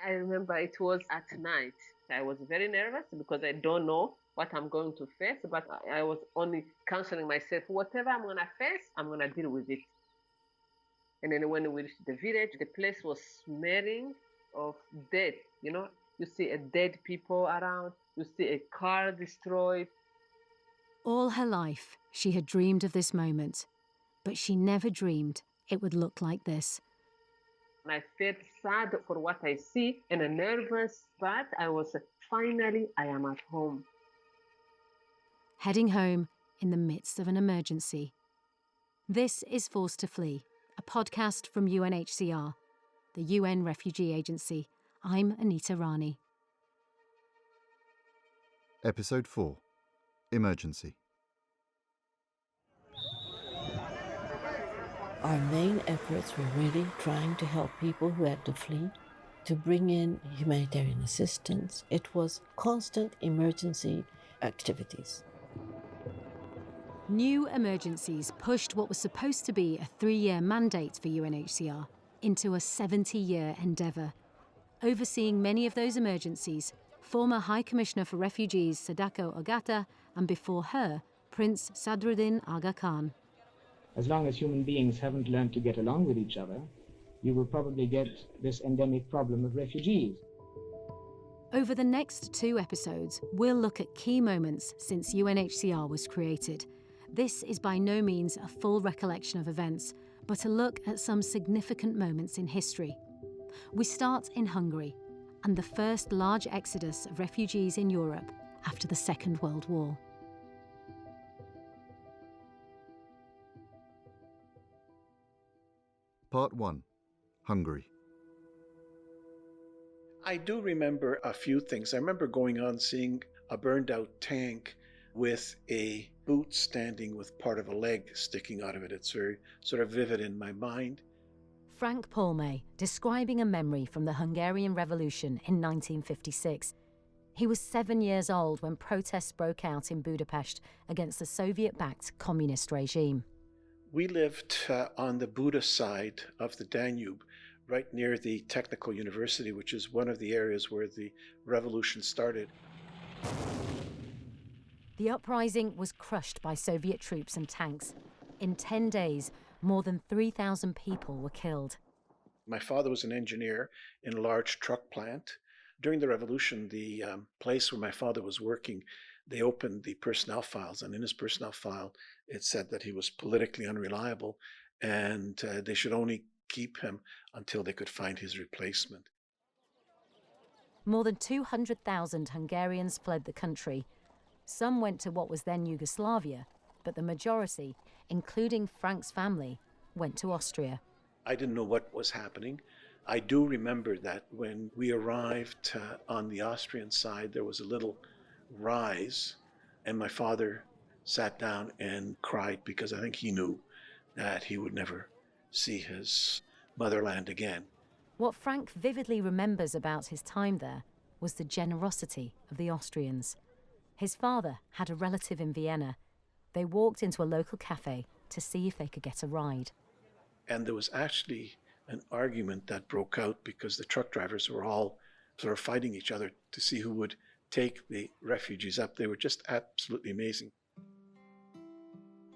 I remember it was at night. I was very nervous because I don't know what I'm going to face, but I was only counseling myself, whatever I'm going to face, I'm going to deal with it. And then when we reached the village, the place was smelling of death. You see a dead people around, you see a car destroyed. All her life, she had dreamed of this moment, but she never dreamed it would look like this. And I felt sad for what I see and nervous, but I was finally, I am at home. Heading home in the midst of an emergency. This is Forced to Flee, a podcast from UNHCR, the UN Refugee Agency. I'm Anita Rani. Episode 4. Emergency. Our main efforts were really trying to help people who had to flee, to bring in humanitarian assistance. It was constant emergency activities. New emergencies pushed what was supposed to be a 3-year mandate for UNHCR into a 70-year endeavour. Overseeing many of those emergencies, former High Commissioner for Refugees Sadako Ogata, and before her, Prince Sadruddin Aga Khan. As long as human beings haven't learned to get along with each other, you will probably get this endemic problem of refugees. Over the next 2 episodes, we'll look at key moments since UNHCR was created. This is by no means a full recollection of events, but a look at some significant moments in history. We start in Hungary, and the first large exodus of refugees in Europe after the Second World War. Part 1. Hungary. I do remember a few things. I remember going on seeing a burned out tank with a boot standing with part of a leg sticking out of it. It's very sort of vivid in my mind. Frank Palme, describing a memory from the Hungarian Revolution in 1956. He was 7 years old when protests broke out in Budapest against the Soviet-backed communist regime. We lived on the Buda side of the Danube, right near the Technical University, which is one of the areas where the revolution started. The uprising was crushed by Soviet troops and tanks. In 10 days, more than 3,000 people were killed. My father was an engineer in a large truck plant. During the revolution, the place where my father was working, they opened the personnel files, and in his personnel file, it said that he was politically unreliable and they should only keep him until they could find his replacement. More than 200,000 Hungarians fled the country. Some went to what was then Yugoslavia, but the majority, including Frank's family, went to Austria. I didn't know what was happening. I do remember that when we arrived on the Austrian side, there was a little rise, and my father sat down and cried because I think he knew that he would never see his motherland again. What Frank vividly remembers about his time there was the generosity of the Austrians. His father had a relative in Vienna. They walked into a local cafe to see if they could get a ride. And there was actually an argument that broke out because the truck drivers were all sort of fighting each other to see who would take the refugees up. They were just absolutely amazing.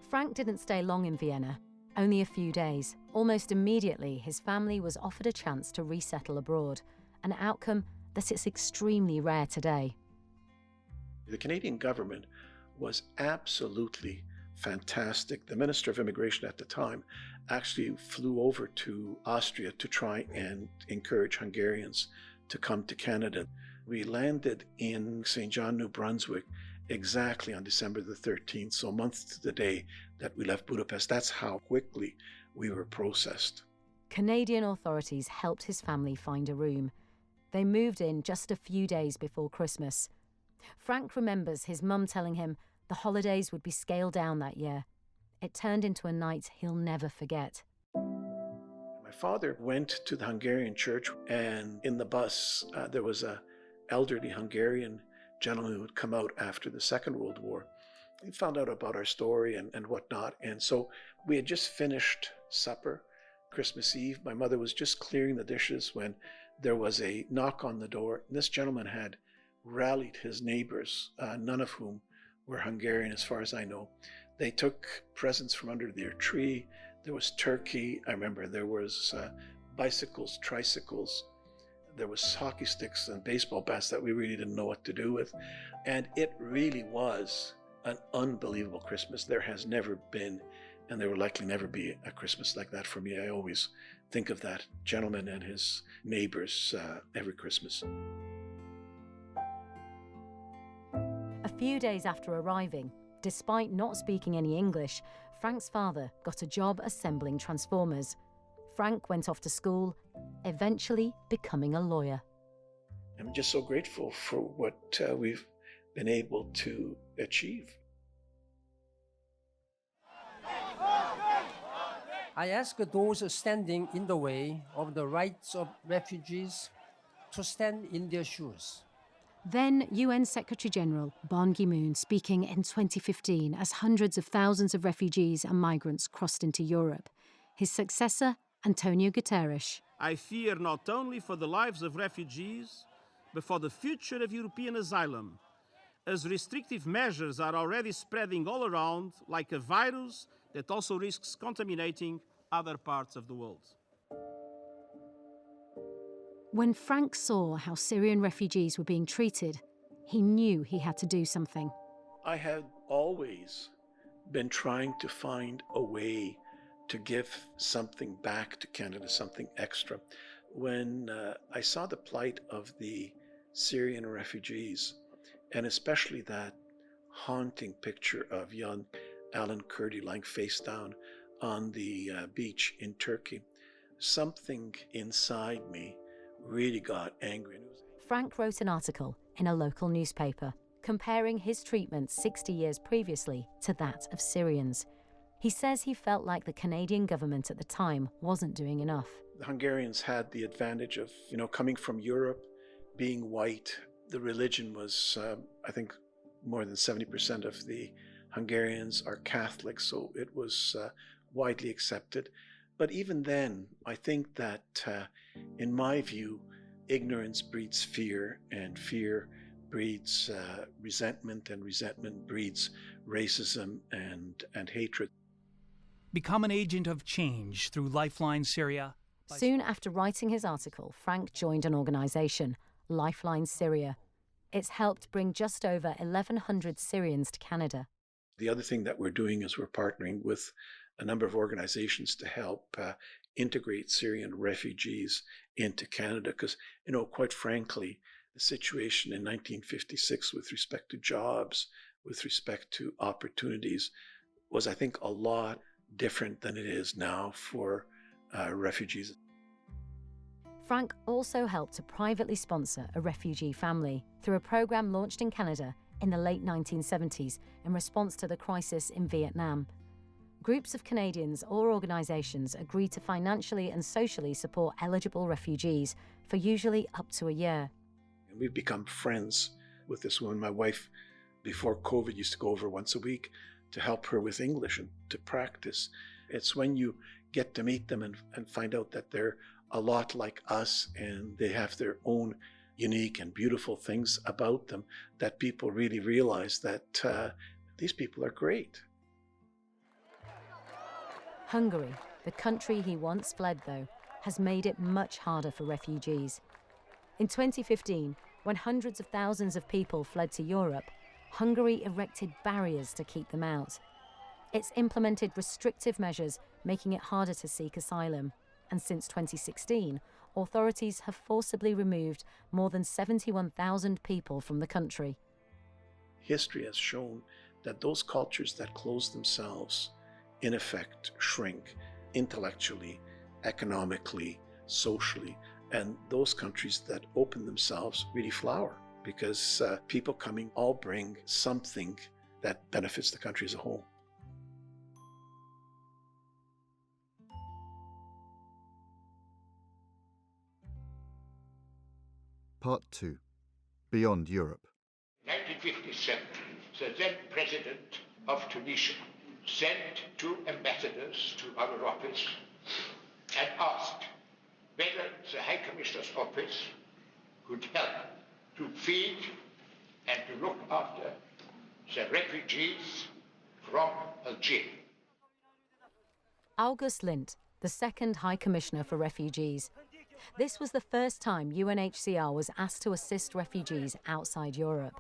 Frank didn't stay long in Vienna, only a few days. Almost immediately, his family was offered a chance to resettle abroad, an outcome that is extremely rare today. The Canadian government was absolutely fantastic. The Minister of Immigration at the time actually flew over to Austria to try and encourage Hungarians to come to Canada. We landed in St. John, New Brunswick, exactly on December the 13th, so a month to the day that we left Budapest. That's how quickly we were processed. Canadian authorities helped his family find a room. They moved in just a few days before Christmas. Frank remembers his mum telling him the holidays would be scaled down that year. It turned into a night he'll never forget. My father went to the Hungarian church, and in the bus there was an elderly Hungarian gentleman who had come out after the Second World War. He found out about our story and whatnot, and so we had just finished supper, Christmas Eve. My mother was just clearing the dishes when there was a knock on the door. This gentleman had rallied his neighbors, none of whom were Hungarian as far as I know. They took presents from under their tree. There was turkey. I remember there was bicycles, tricycles. There was hockey sticks and baseball bats that we really didn't know what to do with. And it really was an unbelievable Christmas. There has never been, and there will likely never be, a Christmas like that for me. I always think of that gentleman and his neighbors every Christmas. A few days after arriving, despite not speaking any English, Frank's father got a job assembling transformers. Frank went off to school, eventually becoming a lawyer. I'm just so grateful for what we've been able to achieve. I ask those standing in the way of the rights of refugees to stand in their shoes. Then UN Secretary-General Ban Ki-moon speaking in 2015 as hundreds of thousands of refugees and migrants crossed into Europe. His successor, Antonio Guterres. I fear not only for the lives of refugees, but for the future of European asylum, as restrictive measures are already spreading all around like a virus that also risks contaminating other parts of the world. When Frank saw how Syrian refugees were being treated, he knew he had to do something. I had always been trying to find a way to give something back to Canada, something extra. When I saw the plight of the Syrian refugees, and especially that haunting picture of young Alan Kurdi lying face down on the beach in Turkey, something inside me really got angry. Frank wrote an article in a local newspaper comparing his treatment 60 years previously to that of Syrians. He says he felt like the Canadian government at the time wasn't doing enough. The Hungarians had the advantage of, coming from Europe, being white. The religion was, I think, more than 70% of the Hungarians are Catholic, so it was widely accepted. But even then, I think that, in my view, ignorance breeds fear, and fear breeds resentment, and resentment breeds racism and hatred. Become an agent of change through Lifeline Syria. Soon after writing his article, Frank joined an organisation, Lifeline Syria. It's helped bring just over 1,100 Syrians to Canada. The other thing that we're doing is we're partnering with a number of organizations to help integrate Syrian refugees into Canada because, quite frankly, the situation in 1956 with respect to jobs, with respect to opportunities, was, I think, a lot different than it is now for refugees. Frank also helped to privately sponsor a refugee family through a program launched in Canada in the late 1970s in response to the crisis in Vietnam. Groups of Canadians or organisations agreed to financially and socially support eligible refugees for usually up to a year. And we've become friends with this woman. My wife, before COVID, used to go over once a week to help her with English and to practice. It's when you get to meet them and find out that they're a lot like us and they have their own unique and beautiful things about them that people really realize that these people are great. Hungary, the country he once fled though, has made it much harder for refugees. In 2015, when hundreds of thousands of people fled to Europe, Hungary erected barriers to keep them out. It's implemented restrictive measures, making it harder to seek asylum. And since 2016, authorities have forcibly removed more than 71,000 people from the country. History has shown that those cultures that close themselves, in effect, shrink intellectually, economically, socially, and those countries that open themselves really flower because people coming all bring something that benefits the country as a whole. Part 2. Beyond Europe. 1957, the then president of Tunisia sent 2 ambassadors to our office and asked whether the High Commissioner's office could help to feed and to look after the refugees from Algeria. August Lint, the second High Commissioner for Refugees. This was the first time UNHCR was asked to assist refugees outside Europe.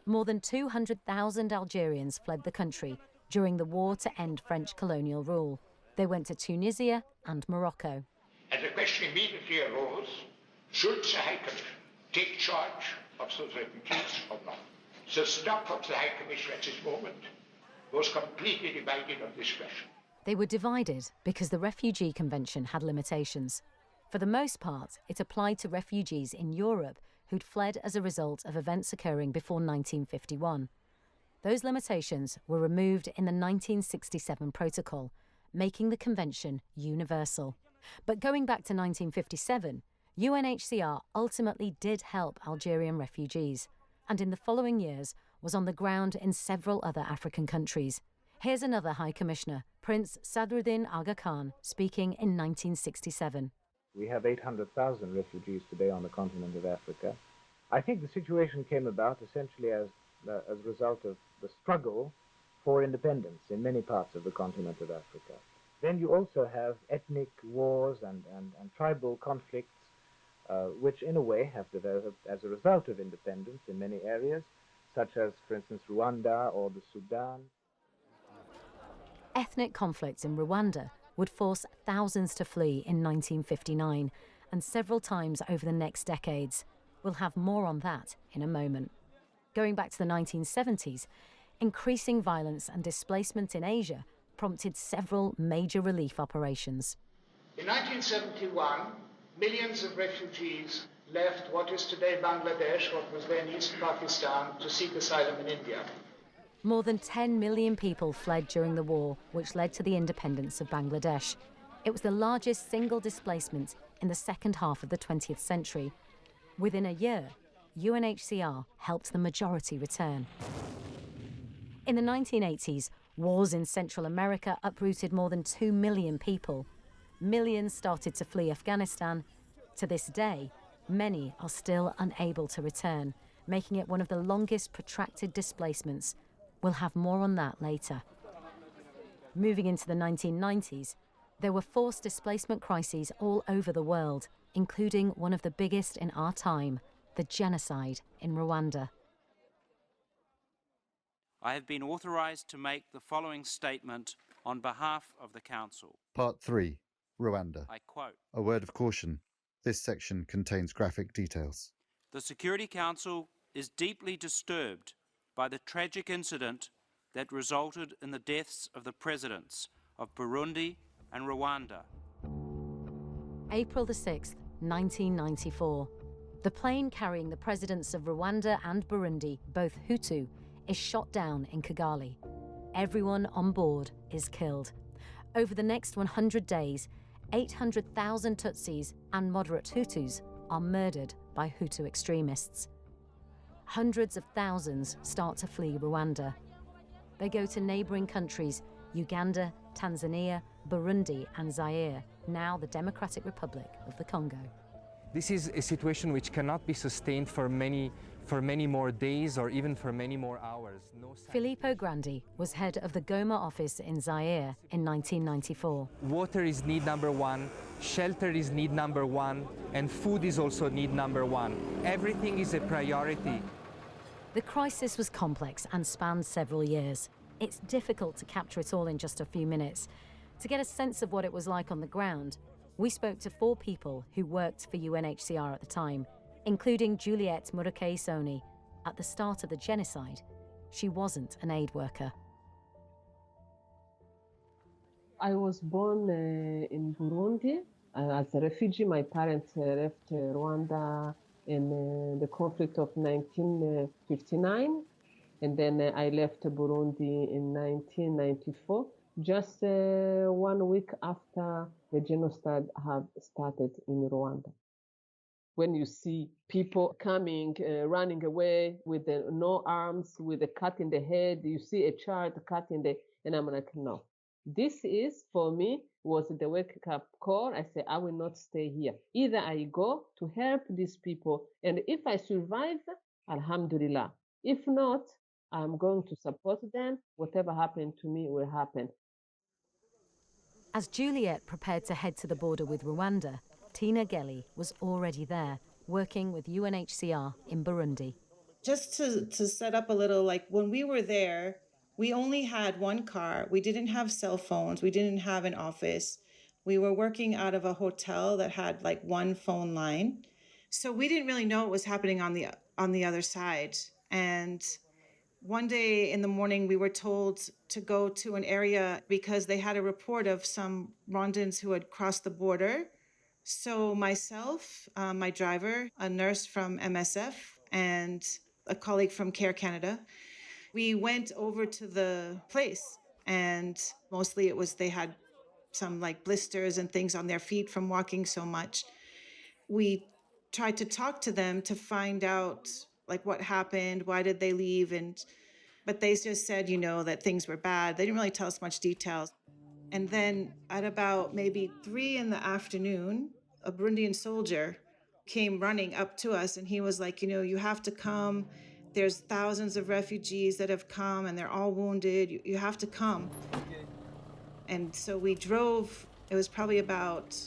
More than 200,000 Algerians fled the country during the war to end French colonial rule. They went to Tunisia and Morocco. And the question immediately arose, should the High Commissioner take charge of those refugees or not? The staff of the High Commissioner at this moment was completely divided on this question. They were divided because the Refugee Convention had limitations. For the most part, it applied to refugees in Europe who'd fled as a result of events occurring before 1951. Those limitations were removed in the 1967 protocol, making the convention universal. But going back to 1957, UNHCR ultimately did help Algerian refugees, and in the following years was on the ground in several other African countries. Here's another High Commissioner, Prince Sadruddin Aga Khan, speaking in 1967. We have 800,000 refugees today on the continent of Africa. I think the situation came about essentially as a result of the struggle for independence in many parts of the continent of Africa. Then you also have ethnic wars and tribal conflicts, which in a way have developed as a result of independence in many areas, such as, for instance, Rwanda or the Sudan. Ethnic conflicts in Rwanda would force thousands to flee in 1959 and several times over the next decades. We'll have more on that in a moment. Going back to the 1970s, increasing violence and displacement in Asia prompted several major relief operations. In 1971, millions of refugees left what is today Bangladesh, what was then East Pakistan, to seek asylum in India. More than 10 million people fled during the war, which led to the independence of Bangladesh. It was the largest single displacement in the second half of the 20th century. Within a year, UNHCR helped the majority return. In the 1980s, wars in Central America uprooted more than 2 million people. Millions started to flee Afghanistan. To this day, many are still unable to return, making it one of the longest protracted displacements. We'll have more on that later. Moving into the 1990s, there were forced displacement crises all over the world, including one of the biggest in our time, the genocide in Rwanda. I have been authorised to make the following statement on behalf of the Council. Part 3. Rwanda. I quote, A word of caution. This section contains graphic details. "The Security Council is deeply disturbed by the tragic incident that resulted in the deaths of the presidents of Burundi and Rwanda." April the 6th, 1994. The plane carrying the presidents of Rwanda and Burundi, both Hutu, is shot down in Kigali. Everyone on board is killed. Over the next 100 days, 800,000 Tutsis and moderate Hutus are murdered by Hutu extremists. Hundreds of thousands start to flee Rwanda. They go to neighbouring countries, Uganda, Tanzania, Burundi and Zaire, now the Democratic Republic of the Congo. This is a situation which cannot be sustained for many more days or even for many more hours. Filippo Grandi was head of the Goma office in Zaire in 1994. Water is need number one, shelter is need number one, and food is also need number one. Everything is a priority. The crisis was complex and spanned several years. It's difficult to capture it all in just a few minutes. To get a sense of what it was like on the ground, we spoke to 4 people who worked for UNHCR at the time, including Juliette Murakei-Soni. At the start of the genocide, she wasn't an aid worker. I was born in Burundi as a refugee. My parents left Rwanda in the conflict of 1959, and then I left Burundi in 1994, just 1 week after the genocide had started in Rwanda. When you see people coming, running away with no arms, with a cut in the head, you see a child cut in the, and I'm like, no, This is, for me, was the wake-up call. I said, I will not stay here. Either I go to help these people, and if I survive, alhamdulillah. If not, I'm going to support them. Whatever happened to me will happen. As Juliet prepared to head to the border with Rwanda, Tina Gelly was already there, working with UNHCR in Burundi. Just to set up a little, like when we were there, we only had one car. We didn't have cell phones. We didn't have an office. We were working out of a hotel that had like one phone line. So we didn't really know what was happening on the other side. And one day in the morning, we were told to go to an area because they had a report of some Rwandans who had crossed the border. So myself, my driver, a nurse from MSF, and a colleague from Care Canada, we went over to the place, and mostly it was they had some like blisters and things on their feet from walking so much. We tried to talk to them to find out like what happened, why did they leave, but they just said, that things were bad. They didn't really tell us much details. And then at about maybe 3 p.m, a Burundian soldier came running up to us, and he was like, you have to come. There's thousands of refugees that have come, and they're all wounded. You have to come. And so we drove. It was probably about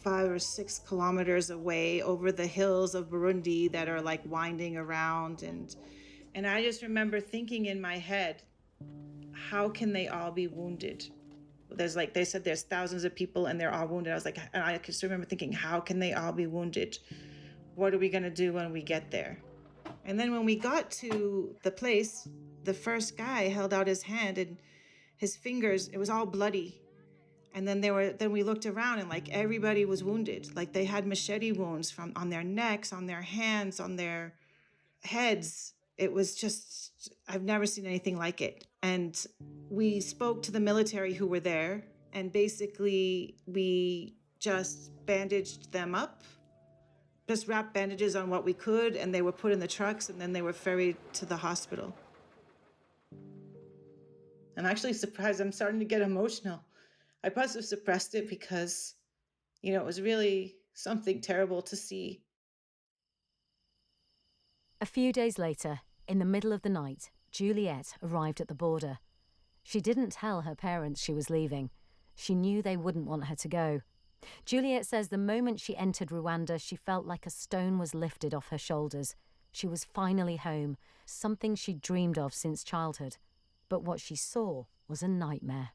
5 or 6 kilometers away over the hills of Burundi that are like winding around. And I just remember thinking in my head, how can they all be wounded? They said there's thousands of people and they're all wounded. And I just remember thinking, how can they all be wounded? What are we gonna do when we get there? And then when we got to the place, the first guy held out his hand and his fingers, it was all bloody. And then we looked around and like everybody was wounded. Like they had machete wounds on their necks, on their hands, on their heads. It was just, I've never seen anything like it. And we spoke to the military who were there, and basically we just bandaged them up, just wrapped bandages on what we could, and they were put in the trucks, and then they were ferried to the hospital. I'm actually surprised. I'm starting to get emotional. I must have suppressed it because, it was really something terrible to see. A few days later, in the middle of the night, Juliet arrived at the border. She didn't tell her parents she was leaving. She knew they wouldn't want her to go. Juliet says the moment she entered Rwanda, she felt like a stone was lifted off her shoulders. She was finally home, something she'd dreamed of since childhood. But what she saw was a nightmare.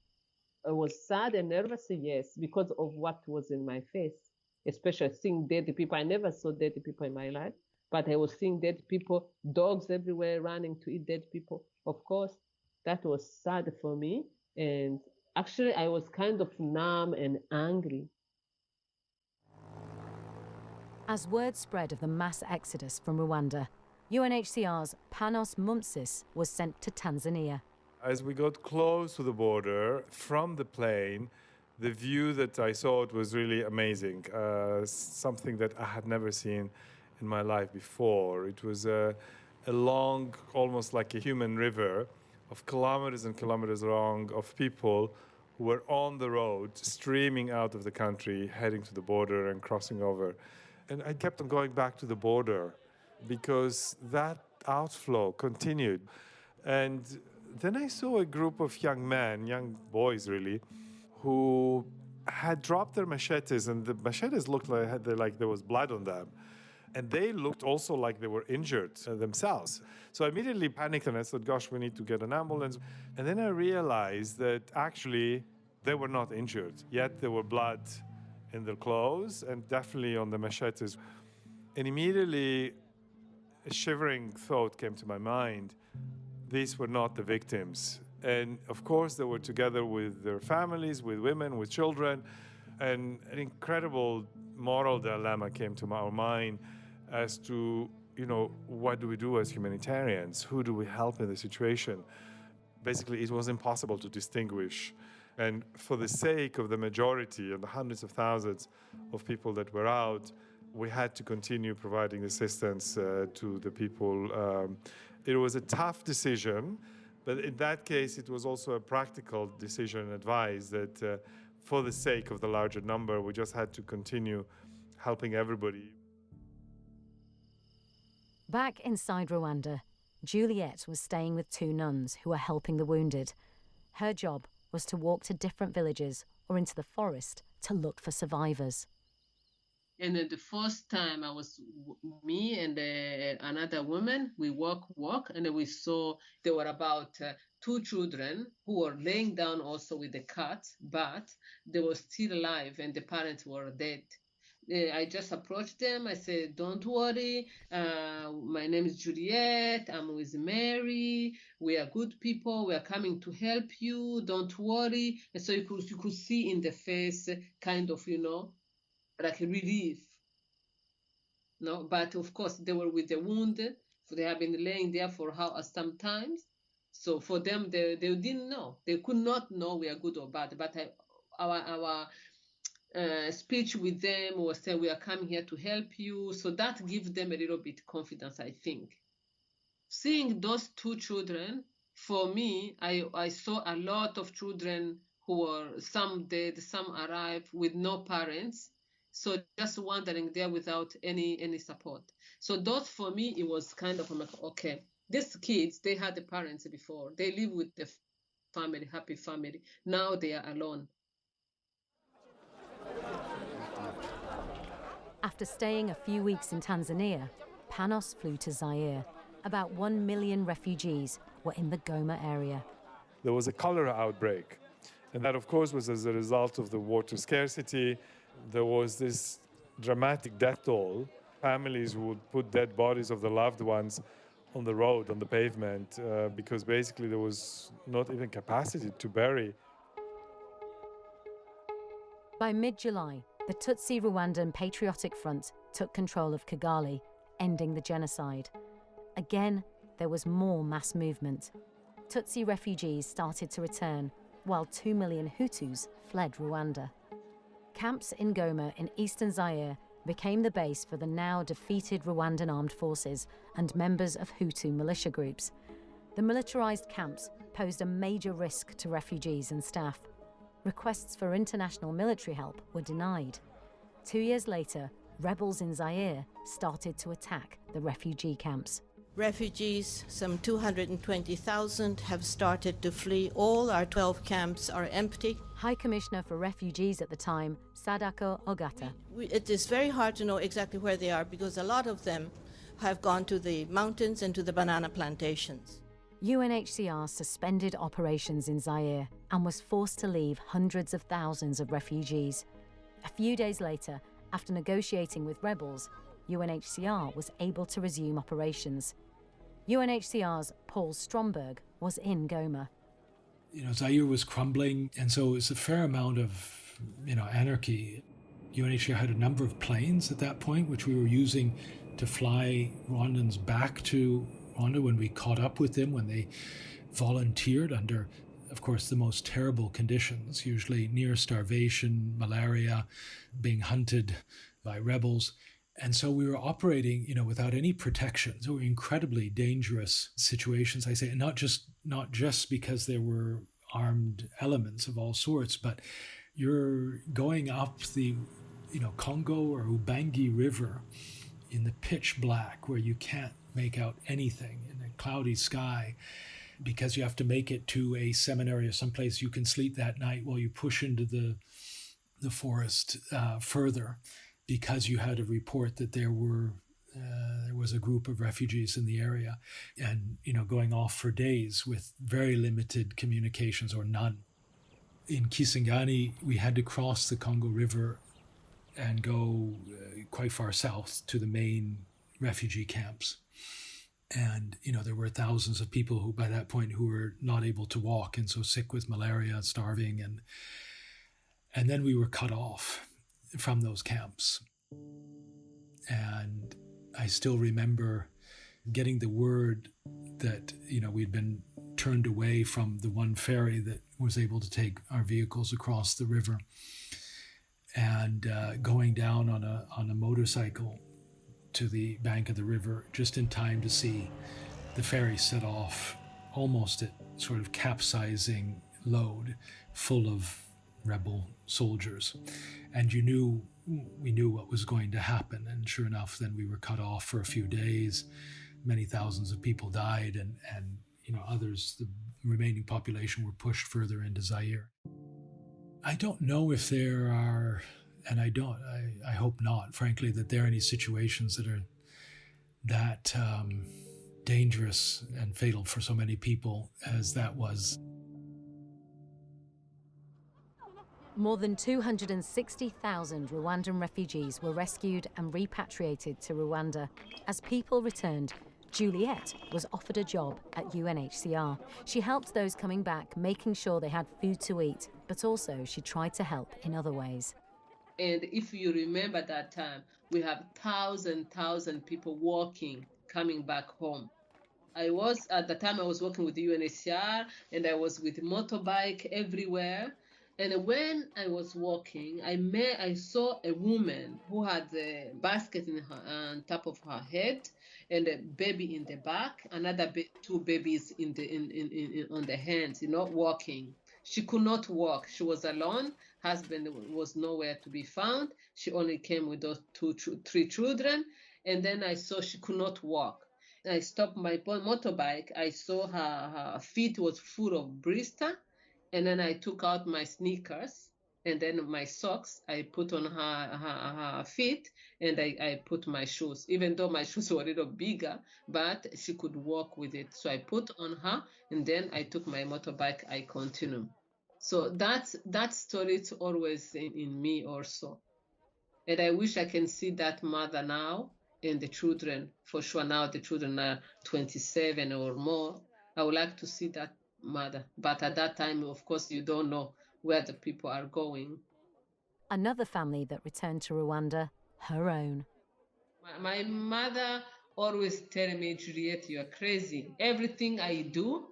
I was sad and nervous, yes, because of what was in my face, especially seeing dead people. I never saw dead people in my life. But I was seeing dead people, dogs everywhere running to eat dead people. Of course, that was sad for me. And actually, I was kind of numb and angry. As word spread of the mass exodus from Rwanda, UNHCR's Panos Mumsis was sent to Tanzania. As we got close to the border, from the plane, the view that I saw, it was really amazing. Something that I had never seen in my life before. It was a long, almost like a human river of kilometers and kilometers long of people who were on the road, streaming out of the country, heading to the border and crossing over. And I kept on going back to the border because that outflow continued. And then I saw a group of young men, young boys really, who had dropped their machetes, and the machetes looked like there was blood on them. And they looked also like they were injured themselves. So I immediately panicked and I said, gosh, we need to get an ambulance. And then I realized that actually they were not injured, yet there were blood in their clothes and definitely on the machetes. And immediately a shivering thought came to my mind. These were not the victims. And of course, they were together with their families, with women, with children. And an incredible moral dilemma came to our mind as to, what do we do as humanitarians? Who do we help in the situation? Basically, it was impossible to distinguish. And for the sake of the majority and the hundreds of thousands of people that were out, we had to continue providing assistance to the people. It was a tough decision, But in that case, it was also a practical decision and advice that for the sake of the larger number, we just had to continue helping everybody. Back inside Rwanda, Juliette was staying with two nuns who were helping the wounded. Her job was to walk to different villages or into the forest to look for survivors. And the first time I was me and another woman, we walk, and we saw there were about 2 children who were laying down also with the cat, but they were still alive and the parents were dead. I just approached them. I said, don't worry. My name is Juliette. I'm with Mary. We are good people. We are coming to help you. Don't worry. And so you could see in the face kind of, like a relief. No, but of course they were with the wounded. So they have been laying there for sometimes. So for them, they didn't know. They could not know we are good or bad. But our speech with them was saying we are coming here to help you. So that gives them a little bit confidence, I think. Seeing those 2 children, for me, I saw a lot of children who were some dead, some arrived with no parents. So just wandering there without any support. So those, for me, it was kind of like, okay, these kids, they had the parents before. They live with the family, happy family. Now they are alone. After staying a few weeks in Tanzania, Panos flew to Zaire. About 1 million refugees were in the Goma area. There was a cholera outbreak, and that, of course, was as a result of the water scarcity. There was this dramatic death toll. Families would put dead bodies of the loved ones on the road, on the pavement, because basically there was not even capacity to bury. By mid-July, the Tutsi Rwandan Patriotic Front took control of Kigali, ending the genocide. Again, there was more mass movement. Tutsi refugees started to return, while 2 million Hutus fled Rwanda. Camps in Goma in eastern Zaire became the base for the now defeated Rwandan armed forces and members of Hutu militia groups. The militarized camps posed a major risk to refugees and staff. Requests for international military help were denied. 2 years later, rebels in Zaire started to attack the refugee camps. Refugees, some 220,000, have started to flee. All our 12 camps are empty. High Commissioner for Refugees at the time, Sadako Ogata. It is very hard to know exactly where they are because a lot of them have gone to the mountains and to the banana plantations. UNHCR suspended operations in Zaire and was forced to leave hundreds of thousands of refugees. A few days later, after negotiating with rebels, UNHCR was able to resume operations. UNHCR's Paul Stromberg was in Goma. Zaire was crumbling, and so it was a fair amount of, anarchy. UNHCR had a number of planes at that point, which we were using to fly Rwandans back to Rwanda when we caught up with them, when they volunteered under, of course, the most terrible conditions, usually near starvation, malaria, being hunted by rebels. And so we were operating, without any protection. So incredibly dangerous situations, I say, and not just because there were armed elements of all sorts, but you're going up the, Congo or Ubangi River in the pitch black where you can't make out anything in a cloudy sky because you have to make it to a seminary or someplace you can sleep that night while you push into the forest further, because you had a report that there was a group of refugees in the area, and going off for days with very limited communications or none. In Kisangani, we had to cross the Congo River and go quite far south to the main refugee camps. And, there were thousands of people who, by that point, who were not able to walk and so sick with malaria, starving. And then we were cut off from those camps. And I still remember getting the word that, we'd been turned away from the one ferry that was able to take our vehicles across the river, and going down on a motorcycle to the bank of the river just in time to see the ferry set off almost at sort of capsizing load full of rebel soldiers. And we knew what was going to happen. And sure enough, then we were cut off for a few days. Many thousands of people died, and others, the remaining population, were pushed further into Zaire. I don't know if there are, and I hope not, frankly, that there are any situations that are that dangerous and fatal for so many people as that was. More than 260,000 Rwandan refugees were rescued and repatriated to Rwanda. As people returned, Juliet was offered a job at UNHCR. She helped those coming back, making sure they had food to eat, but also she tried to help in other ways. And if you remember that time, we have thousand people walking, coming back home. At the time I was working with the UNHCR, and I was with motorbike everywhere. And when I was walking, I saw a woman who had a basket on top of her head and a baby in the back, another two babies on the hands, walking. She could not walk. She was alone. Husband was nowhere to be found. She only came with those three children. And then I saw she could not walk. I stopped my motorbike. I saw her feet was full of blister. And then I took out my sneakers and then my socks. I put on her feet, and I put my shoes, even though my shoes were a little bigger, but she could walk with it. So I put on her, and then I took my motorbike. I continued. So that story is always in me also. And I wish I can see that mother now and the children. For sure now the children are 27 or more. I would like to see that mother. But at that time, of course, you don't know where the people are going. Another family that returned to Rwanda, her own. My mother always telling me, Juliet, you are crazy. Everything I do,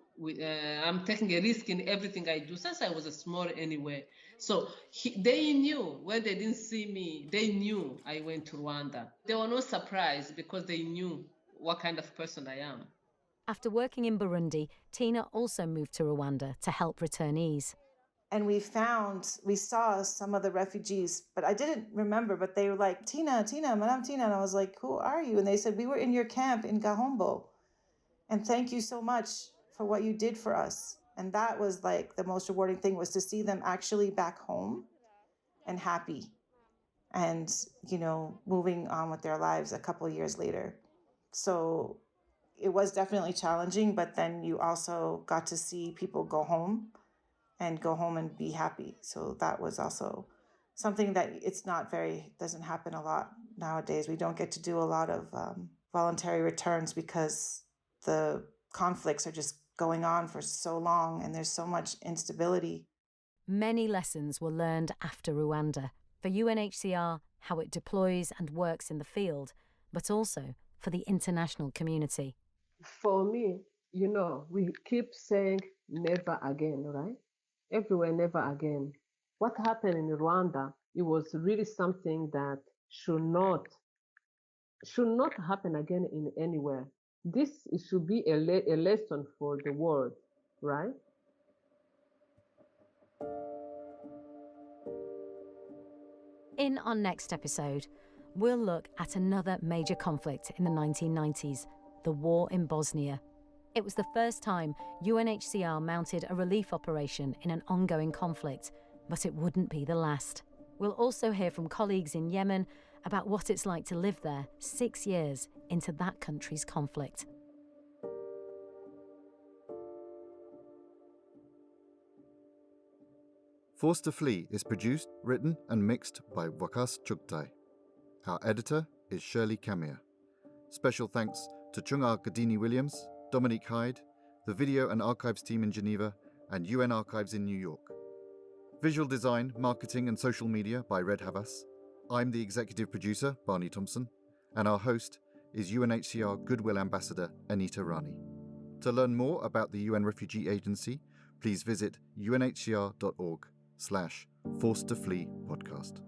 I'm taking a risk in everything I do since I was small anyway. So they knew when they didn't see me, they knew I went to Rwanda. They were not surprised because they knew what kind of person I am. After working in Burundi, Tina also moved to Rwanda to help returnees. And we saw some of the refugees, but I didn't remember, but they were like, Tina, Madame Tina. And I was like, who are you? And they said, we were in your camp in Gahombo. And thank you so much for what you did for us. And that was like the most rewarding thing, was to see them actually back home and happy and, moving on with their lives a couple of years later. So it was definitely challenging, but then you also got to see people go home and be happy. So that was also something that doesn't happen a lot nowadays. We don't get to do a lot of voluntary returns because the conflicts are just going on for so long and there's so much instability. Many lessons were learned after Rwanda. For UNHCR, how it deploys and works in the field, but also for the international community. For me, we keep saying never again, right? Everywhere, never again. What happened in Rwanda, it was really something that should not happen again in anywhere. This should be a lesson for the world, right? In our next episode, we'll look at another major conflict in the 1990s, the war in Bosnia. It was the first time UNHCR mounted a relief operation in an ongoing conflict, but it wouldn't be the last. We'll also hear from colleagues in Yemen about what it's like to live there 6 years into that country's conflict. Forced to Flee is produced, written and mixed by Wakas Chugtai. Our editor is Shirley Camia. Special thanks to Chungar Gadini-Williams, Dominique Hyde, the video and archives team in Geneva, and UN Archives in New York. Visual design, marketing and social media by Red Havas. I'm the executive producer, Barney Thompson, and our host is UNHCR Goodwill Ambassador Anita Rani. To learn more about the UN Refugee Agency, please visit unhcr.org/Forced to Flee podcast.